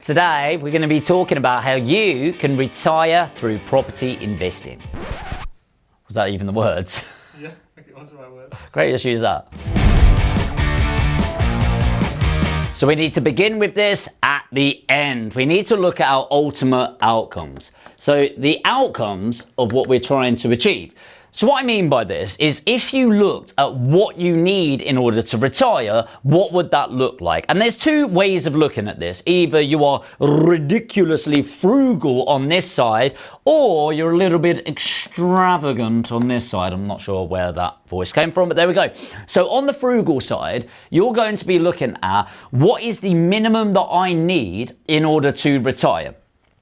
Today, we're going to be talking about how you can retire through property investing. Was that even the words? Yeah, I think it was the right words. Great, just use that. So we need to begin with this at the end. We need to look at our ultimate outcomes. So the outcomes of what we're trying to achieve. So what I mean by this is if you looked at what you need in order to retire, what would that look like? And there's two ways of looking at this. Either you are ridiculously frugal on this side, or you're a little bit extravagant on this side. I'm not sure where that voice came from, but there we go. So on the frugal side, you're going to be looking at what is the minimum that I need in order to retire.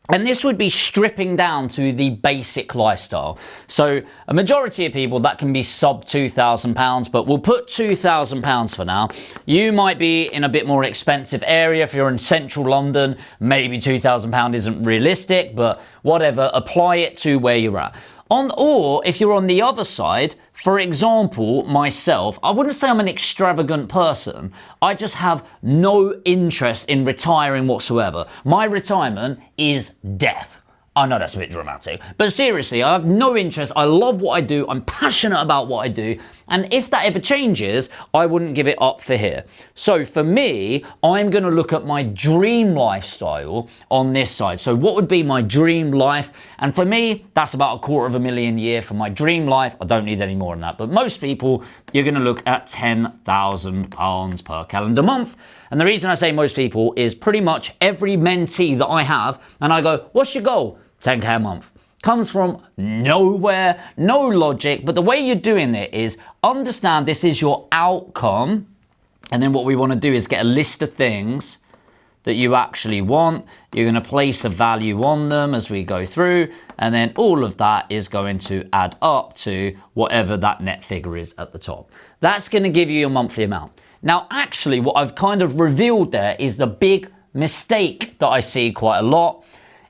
And this would be stripping down to the basic lifestyle. So a majority of people, that can be sub £2,000, but we'll put £2,000 for now. You might be in a bit more expensive area. If you're in central London, maybe £2,000 isn't realistic, but whatever, apply it to where you're at. Or if you're on the other side, for example, myself, I wouldn't say I'm an extravagant person. I just have no interest in retiring whatsoever. My retirement is death. I know that's a bit dramatic, but seriously, I have no interest. I love what I do. I'm passionate about what I do. And if that ever changes, I wouldn't give it up for here. So for me, I'm going to look at my dream lifestyle on this side. So what would be my dream life? And for me, that's about $250,000 a year for my dream life. I don't need any more than that. But most people, you're going to look at £10,000 per calendar month. And the reason I say most people is pretty much every mentee that I have, and I go, what's your goal? 10K a month. Comes from nowhere, no logic, but the way you're doing it is understand this is your outcome, and then what we want to do is get a list of things that you actually want. You're going to place a value on them as we go through, and then all of that is going to add up to whatever that net figure is at the top. That's going to give you your monthly amount. Now, actually, what I've kind of revealed there is the big mistake that I see quite a lot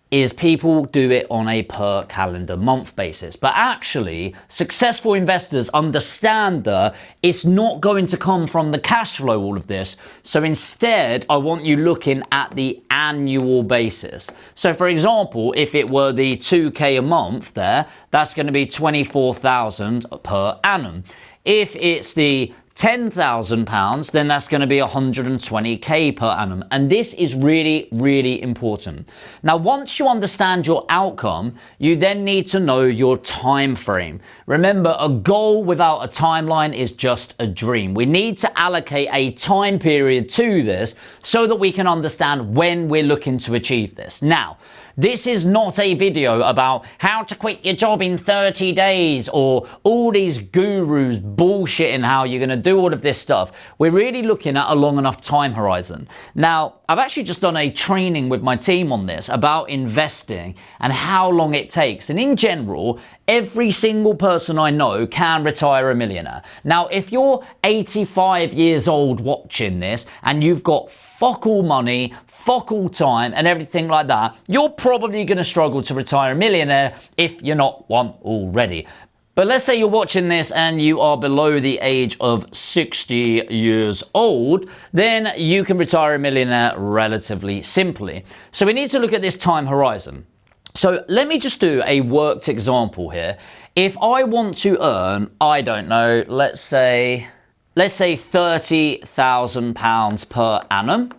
is people do it on a per calendar month basis. But actually, successful investors understand that it's not going to come from the cash flow, all of this. So instead, I want you looking at the annual basis. So for example, if it were the 2K a month there, that's going to be 24,000 per annum. If it's the £10,000, then that's going to be 120k per annum. And this is really, really important. Now, once you understand your outcome, you then need to know your time frame. Remember, a goal without a timeline is just a dream. We need to allocate a time period to this so that we can understand when we're looking to achieve this. Now, this is not a video about how to quit your job in 30 days or all these gurus bullshitting how you're going to do all of this stuff. We're really looking at a long enough time horizon. Now, I've actually just done a training with my team on this about investing and how long it takes. And in general, every single person I know can retire a millionaire. Now, if you're 85 years old watching this and you've got fuck all money, fuck all time and everything like that, you're probably going to struggle to retire a millionaire if you're not one already. But let's say you're watching this and you are below the age of 60 years old, then you can retire a millionaire relatively simply. So we need to look at this time horizon. So let me just do a worked example here. If I want to earn, I don't know, let's say £30,000 per annum.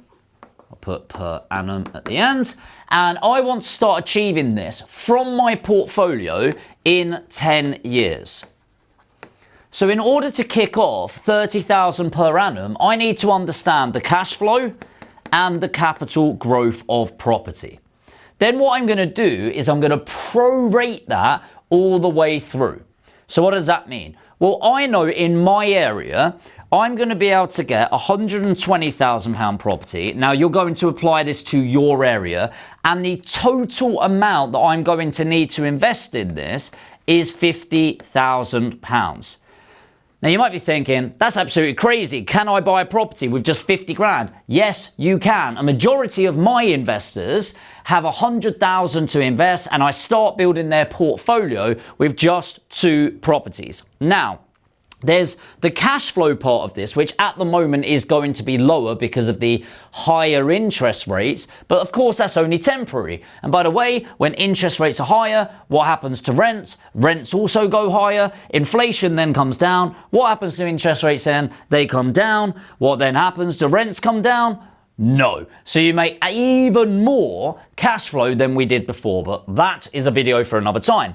I'll put per annum at the end. And I want to start achieving this from my portfolio in 10 years. So in order to kick off 30,000 per annum, I need to understand the cash flow and the capital growth of property. Then what I'm going to do is I'm going to prorate that all the way through. So what does that mean? Well, I know in my area, I'm going to be able to get £120,000 property. Now, you're going to apply this to your area, and the total amount that I'm going to need to invest in this is £50,000. Now, you might be thinking, that's absolutely crazy. Can I buy a property with just 50 grand? Yes, you can. A majority of my investors have 100,000 to invest, and I start building their portfolio with just 2 properties. Now, there's the cash flow part of this, which at the moment is going to be lower because of the higher interest rates. But of course, that's only temporary. And by the way, when interest rates are higher, what happens to rents? Rents also go higher. Inflation then comes down. What happens to interest rates then? They come down. What then happens? Do rents come down? No. So you make even more cash flow than we did before. But that is a video for another time.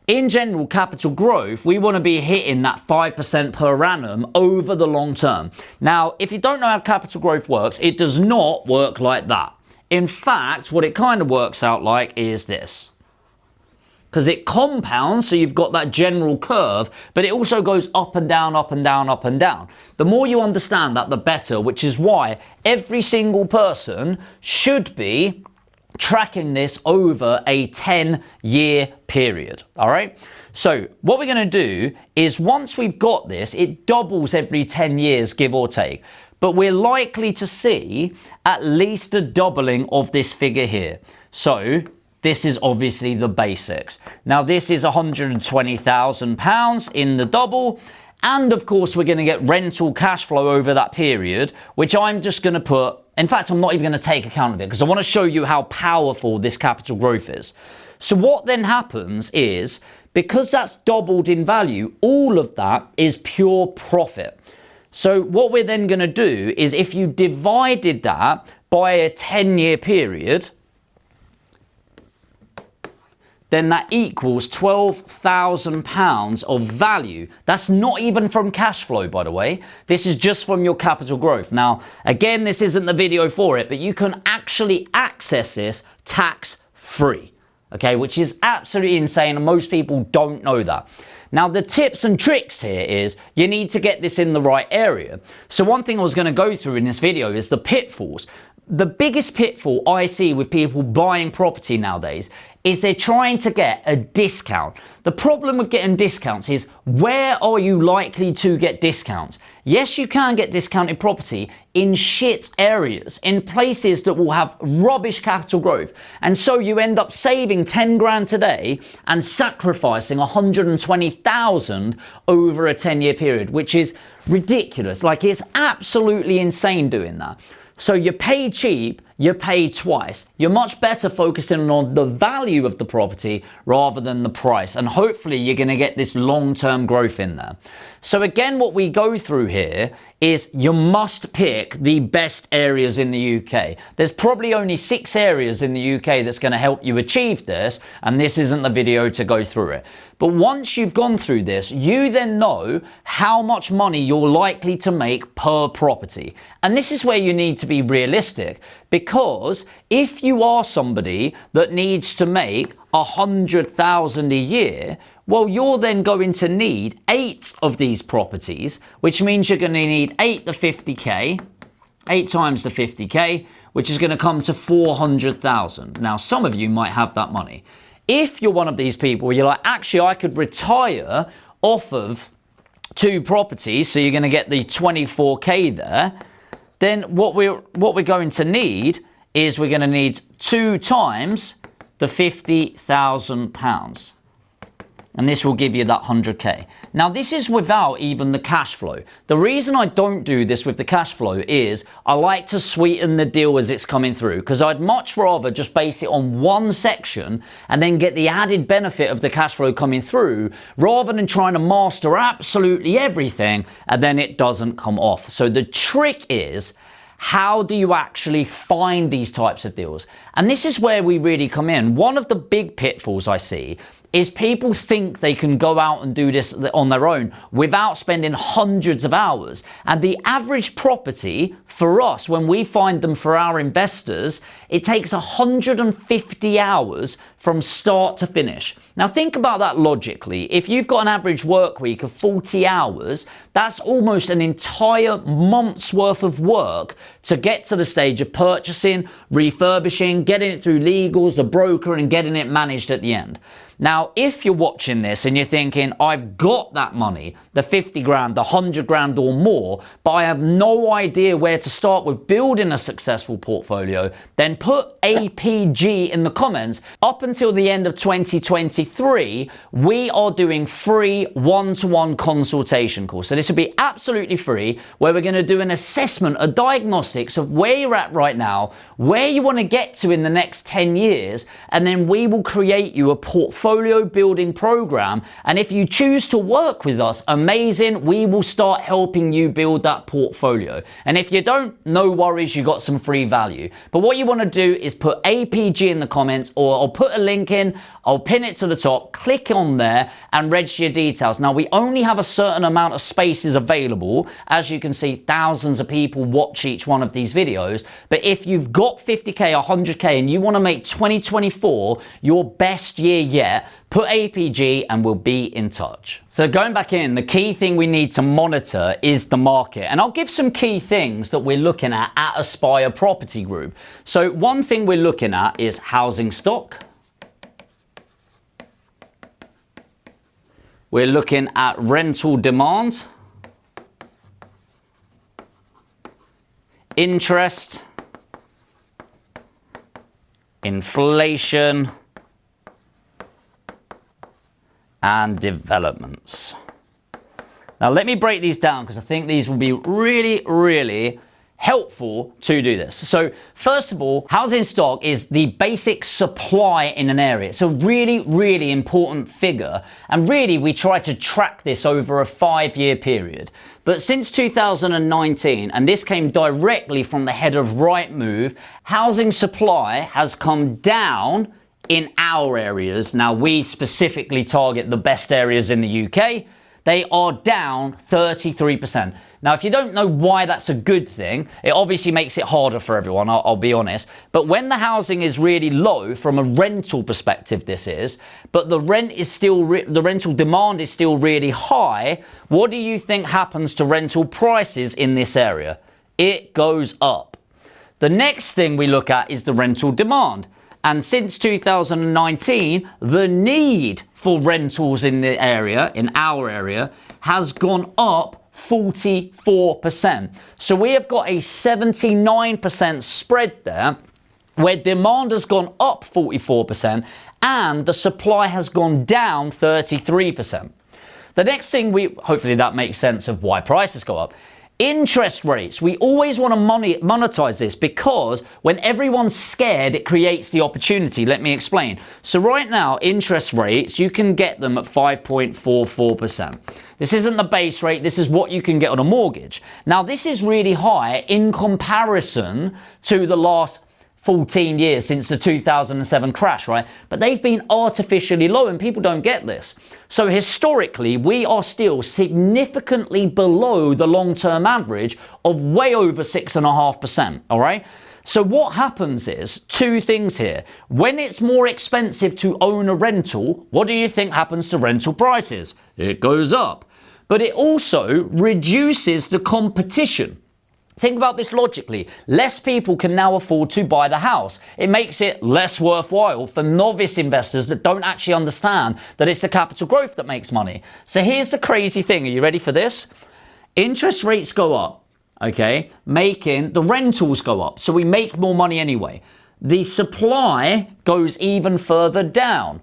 In general, capital growth, we want to be hitting that 5% per annum over the long term. Now, if you don't know how capital growth works, it does not work like that. In fact, what it kind of works out like is this. Because it compounds, so you've got that general curve, but it also goes up and down, up and down, up and down. The more you understand that, the better, which is why every single person should be tracking this over a 10-year period. All right. So what we're going to do is once we've got this, it doubles every 10 years, give or take. But we're likely to see at least a doubling of this figure here. So this is obviously the basics. Now this is £120,000 in the double. And of course, we're going to get rental cash flow over that period, which I'm just going to put. In fact, I'm not even going to take account of it because I want to show you how powerful this capital growth is. So what then happens is, because that's doubled in value, all of that is pure profit. So what we're then going to do is, if you divided that by a 10-year period, then that equals £12,000 of value. That's not even from cash flow, by the way. This is just from your capital growth. Now, again, this isn't the video for it, but you can actually access this tax-free, okay, which is absolutely insane, and most people don't know that. Now, the tips and tricks here is you need to get this in the right area. So one thing I was going to go through in this video is the pitfalls. The biggest pitfall I see with people buying property nowadays is they're trying to get a discount. The problem with getting discounts is, where are you likely to get discounts? Yes, you can get discounted property in shit areas, in places that will have rubbish capital growth. And so you end up saving 10 grand today and sacrificing 120,000 over a 10-year period, which is ridiculous. Like, it's absolutely insane doing that. So you pay cheap, you pay twice. You're much better focusing on the value of the property rather than the price. And hopefully you're going to get this long-term growth in there. So again, what we go through here is you must pick the best areas in the UK. There's probably only 6 areas in the UK that's going to help you achieve this, and this isn't the video to go through it. But once you've gone through this, you then know how much money you're likely to make per property. And this is where you need to be realistic, because if you are somebody that needs to make 100,000 a year, well, you're then going to need 8 of these properties, which means you're going to need 8 to 50k, 8 times the 50k, which is going to come to 400,000. Now, some of you might have that money. If you're one of these people where you're like, actually, I could retire off of 2 properties, so you're going to get the 24k there, then what we're going to need is we're going to need 2 times the £50,000. And this will give you that 100k. Now, this is without even the cash flow. The reason I don't do this with the cash flow is I like to sweeten the deal as it's coming through, because I'd much rather just base it on one section and then get the added benefit of the cash flow coming through, rather than trying to master absolutely everything and then it doesn't come off. So the trick is, how do you actually find these types of deals? And this is where we really come in. One of the big pitfalls I see is people think they can go out and do this on their own without spending hundreds of hours. And the average property for us, when we find them for our investors, it takes 150 hours from start to finish. Now think about that logically. If you've got an average work week of 40 hours, that's almost an entire month's worth of work to get to the stage of purchasing, refurbishing, getting it through legals, the broker, and getting it managed at the end. Now, if you're watching this and you're thinking, I've got that money, the 50 grand, the 100 grand or more, but I have no idea where to start with building a successful portfolio, then put APG in the comments. Up until the end of 2023, we are doing free one-to-one consultation calls. So this will be absolutely free, where we're going to do an assessment, a diagnostics of where you're at right now, where you want to get to in the next 10 years, and then we will create you a portfolio building program. And if you choose to work with us, amazing, we will start helping you build that portfolio. And if you don't, no worries, you got some free value. But what you want to do is put APG in the comments, or I'll put a link in, I'll pin it to the top, click on there and register your details. Now, we only have a certain amount of spaces available. As you can see, thousands of people watch each one of these videos. But if you've got 50K, 100K, and you want to make 2024 your best year yet, put APG and we'll be in touch. So going back in, the key thing we need to monitor is the market. And I'll give some key things that we're looking at Aspire Property Group. So one thing we're looking at is housing stock. We're looking at rental demand, interest, inflation, and developments. Now let me break these down because I think these will be really helpful to do this. So first of all, housing stock is the basic supply in an area. It's a really important figure, and really we try to track this over a 5-year period. But since 2019, and this came directly from the head of Rightmove, housing supply has come down in our areas. Now we specifically target the best areas in the UK. They are down 33%. Now, if you don't know why that's a good thing, it obviously makes it harder for everyone, I'll be honest. But when the housing is really low, from a rental perspective this is, but the rental demand is still really high, what do you think happens to rental prices in this area? It goes up. The next thing we look at is the rental demand. And since 2019, the need for rentals in the area, in our area, has gone up 44%. So we have got a 79% spread there, where demand has gone up 44% and the supply has gone down 33%. The next thing hopefully that makes sense of why prices go up. Interest rates. We always want to monetize this, because when everyone's scared, it creates the opportunity. Let me explain. So right now, interest rates, you can get them at 5.44%. This isn't the base rate. This is what you can get on a mortgage. Now, this is really high in comparison to the last 14 years since the 2007 crash, right? But they've been artificially low, and people don't get this. So historically, we are still significantly below the long-term average of way over 6.5%, all right? So what happens is two things here. When it's more expensive to own a rental, what do you think happens to rental prices? It goes up. But it also reduces the competition. Think about this logically. Less people can now afford to buy the house. It makes it less worthwhile for novice investors that don't actually understand that it's the capital growth that makes money. So here's the crazy thing. Are you ready for this? Interest rates go up, okay, making the rentals go up. So we make more money anyway. The supply goes even further down,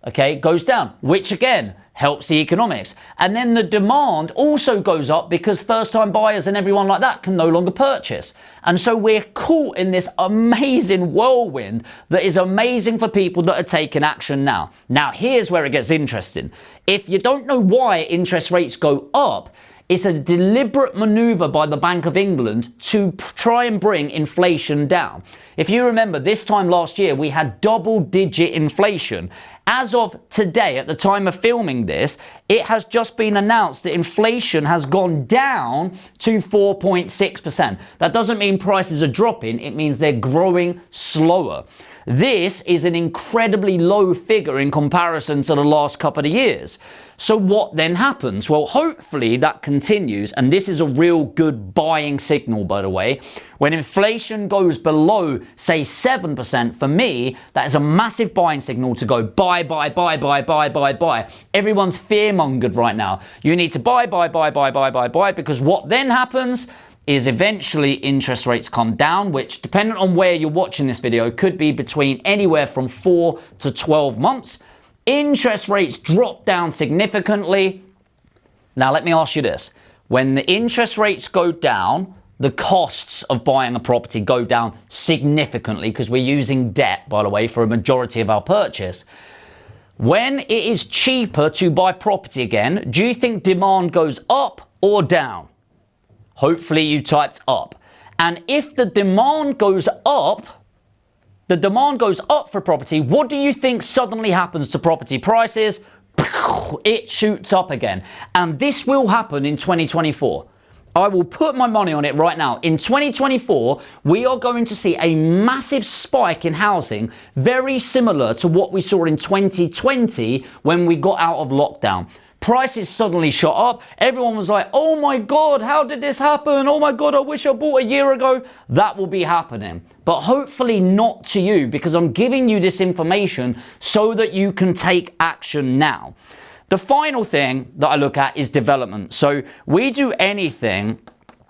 okay, goes down, which again helps the economics. And then the demand also goes up because first-time buyers and everyone like that can no longer purchase. And so we're caught in this amazing whirlwind that is amazing for people that are taking action now. Now, here's where it gets interesting. If you don't know why interest rates go up, it's a deliberate maneuver by the Bank of England to try and bring inflation down. If you remember, this time last year, we had double-digit inflation. As of today, at the time of filming this, it has just been announced that inflation has gone down to 4.6%. That doesn't mean prices are dropping. It means they're growing slower. This is an incredibly low figure in comparison to the last couple of years. So what then happens? Well, hopefully that continues, and this is a real good buying signal, by the way. When inflation goes below, say 7%, for me, that is a massive buying signal to go buy, buy, buy, buy, buy, buy, buy. Everyone's fear-mongered right now. You need to buy, buy, buy, buy, buy, buy, buy, because what then happens is eventually interest rates come down, which, depending on where you're watching this video, could be between anywhere from 4 to 12 months. Interest rates drop down significantly. Now, let me ask you this. When the interest rates go down, the costs of buying a property go down significantly because we're using debt, by the way, for a majority of our purchase. When it is cheaper to buy property again, do you think demand goes up or down? Hopefully you typed up. And if the demand goes up, for property, what do you think suddenly happens to property prices? It shoots up again. And this will happen in 2024. I will put my money on it right now. In 2024, we are going to see a massive spike in housing, very similar to what we saw in 2020 when we got out of lockdown. Prices suddenly shot up. Everyone was like, oh my God, how did this happen? Oh my God, I wish I bought a year ago. That will be happening. But hopefully not to you, because I'm giving you this information so that you can take action now. The final thing that I look at is development. So we do anything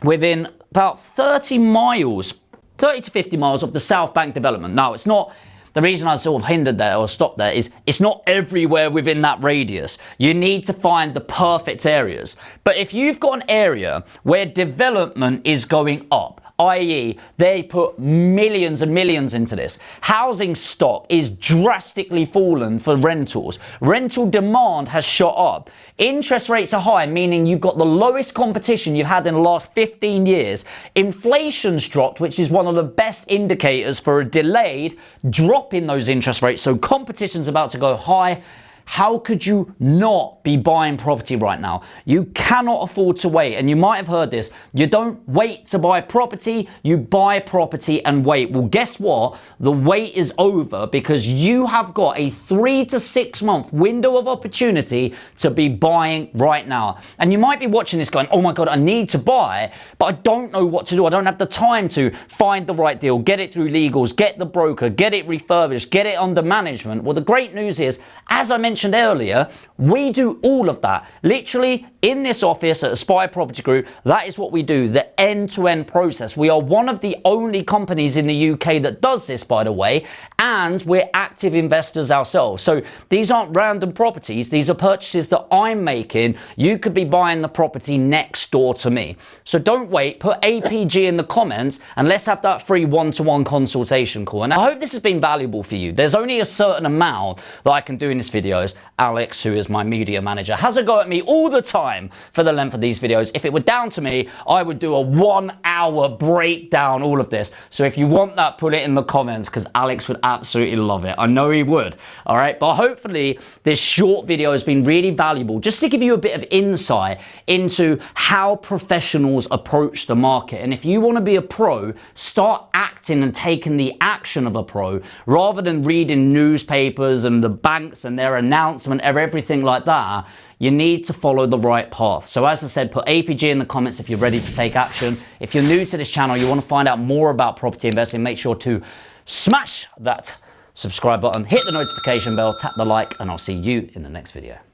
within about 30 to 50 miles of the South Bank development. Now, it's not... The reason I sort of hindered there or stopped there is it's not everywhere within that radius. You need to find the perfect areas. But if you've got an area where development is going up, i.e. they put millions and millions into this, housing stock is drastically fallen for rentals. Rental demand has shot up. Interest rates are high, meaning you've got the lowest competition you've had in the last 15 years. Inflation's dropped, which is one of the best indicators for a delayed drop in those interest rates. So competition's about to go high. How could you not be buying property right now? You cannot afford to wait. And you might have heard this. You don't wait to buy property, you buy property and wait. Well, guess what? The wait is over because you have got a 3 to 6 month window of opportunity to be buying right now. And you might be watching this going, oh my God, I need to buy, but I don't know what to do. I don't have the time to find the right deal, get it through legals, get the broker, get it refurbished, get it under management. Well, the great news is, as I mentioned earlier, we do all of that. Literally in this office at Aspire Property Group, that is what we do, the end-to-end process. We are one of the only companies in the UK that does this, by the way, and we're active investors ourselves. So these aren't random properties, these are purchases that I'm making. You could be buying the property next door to me. So don't wait, put APG in the comments and let's have that free one-to-one consultation call. And I hope this has been valuable for you. There's only a certain amount that I can do in this videos. Alex, who is my media manager, has a go at me all the time for the length of these videos. If it were down to me, I would do a 1 hour breakdown, all of this. So if you want that, put it in the comments because Alex would absolutely love it. I know he would. All right. But hopefully this short video has been really valuable just to give you a bit of insight into how professionals approach the market. And if you want to be a pro, start acting and taking the action of a pro rather than reading newspapers and the banks and their announcement of everything like that. You need to follow the right path. So as I said, put APG in the comments if you're ready to take action. If you're new to this channel, you want to find out more about property investing, make sure to smash that subscribe button, hit the notification bell, tap the like, and I'll see you in the next video.